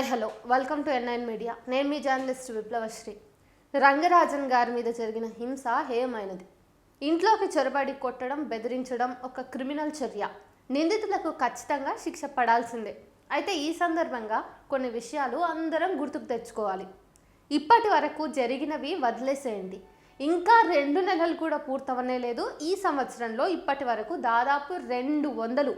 Hi hello welcome to NIN media. నేను మీ journalist విప్లవశ్రీ. Rangarajan గారి మీద జరిగిన హింస హేయమైనది. ఇంట్లోకి చొరబడి కొట్టడం, బెదిరించడం ఒక క్రిమినల్ చర్య. నిందితులకు ఖచ్చితంగా శిక్ష పడాల్సిందే. అయితే ఈ సందర్భంగా కొన్ని విషయాలు అందరం గుర్తుకు తెచ్చుకోవాలి. ఇప్పటి వరకు జరిగినవి వదిలేసేయండి. ఇంకా 2 నెలలు కూడా పూర్తవనే లేదు. ఈ సంవత్సరంలో ఇప్పటి వరకు దాదాపు 200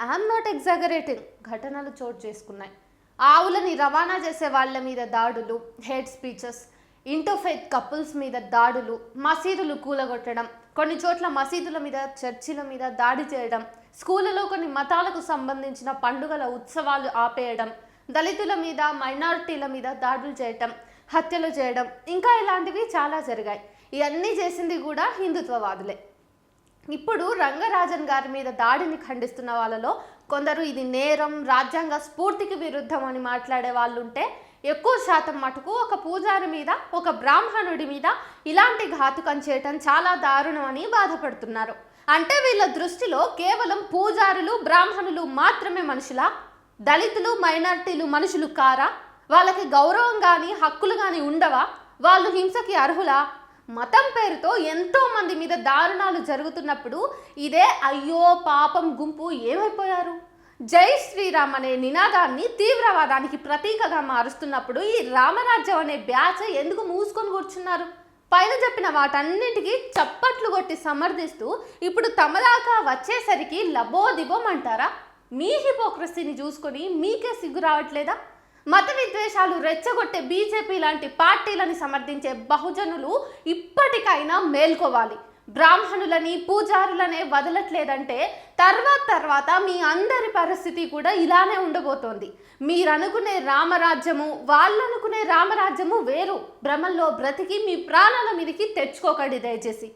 ఐఎమ్ నాట్ ఎగ్జాగరేటింగ్ ఘటనలు చోటు చేసుకున్నాయి. ఆవులని రవాణా చేసే వాళ్ళ మీద దాడులు, హేట్ స్పీచెస్, ఇంటర్ఫెయిత్ కపుల్స్ మీద దాడులు, మసీదులు కూలగొట్టడం, కొన్ని చోట్ల మసీదుల మీద, చర్చిల మీద దాడి చేయడం, స్కూళ్ళలో కొన్ని మతాలకు సంబంధించిన పండుగల ఉత్సవాలు ఆపేయడం, దళితుల మీద, మైనారిటీల మీద దాడులు చేయటం, హత్యలు చేయడం, ఇంకా ఇలాంటివి చాలా జరిగాయి. ఇవన్నీ చేసింది కూడా హిందుత్వవాదులే. ఇప్పుడు రంగరాజన్ గారి మీద దాడిని ఖండిస్తున్న వాళ్ళలో కొందరు ఇది నేరం, రాజ్యాంగ స్ఫూర్తికి విరుద్ధం అని మాట్లాడే వాళ్ళు ఉంటే, ఎక్కువ శాతం మటుకు ఒక పూజారి మీద, ఒక బ్రాహ్మణుడి మీద ఇలాంటి ఘాతుకం చేయటం చాలా దారుణం అని బాధపడుతున్నారు. అంటే వీళ్ళ దృష్టిలో కేవలం పూజారులు, బ్రాహ్మణులు మాత్రమే మనుషులా? దళితులు, మైనారిటీలు మనుషులు కారా? వాళ్ళకి గౌరవం కానీ, హక్కులు కానీ ఉండవా? వాళ్ళు హింసకి అర్హులా? మతం పేరుతో ఎంతో మంది మీద దారుణాలు జరుగుతున్నప్పుడు ఇదే అయ్యో పాపం గుంపు ఏమైపోయారు? జై శ్రీరామ్ అనే నినాదాన్ని తీవ్రవాదానికి ప్రతీకగా మారుస్తున్నప్పుడు ఈ రామరాజ్యం అనే బ్యాచ్ ఎందుకు మూసుకొని కూర్చున్నారు? పైన చెప్పిన వాటన్నిటికీ చప్పట్లు కొట్టి సమర్థిస్తూ ఇప్పుడు తమదాకా వచ్చేసరికి లబోదిబోం అంటారా? మీ హిపోక్రసీని చూసుకొని మీకే సిగ్గు రావట్లేదా? మత విద్వేషాలు రెచ్చగొట్టే బీజేపీ లాంటి పార్టీలని సమర్థించే బహుజనులు ఇప్పటికైనా మేల్కోవాలి. బ్రాహ్మణులని, పూజారులనే వదలట్లేదంటే తర్వాత మీ అందరి పరిస్థితి కూడా ఇలానే ఉండబోతోంది. మీరనుకునే రామరాజ్యము, వాళ్ళనుకునే రామరాజ్యము వేరు. భ్రమల్లో బ్రతికి మీ ప్రాణాల మీదకి తెచ్చుకోకండి దయచేసి.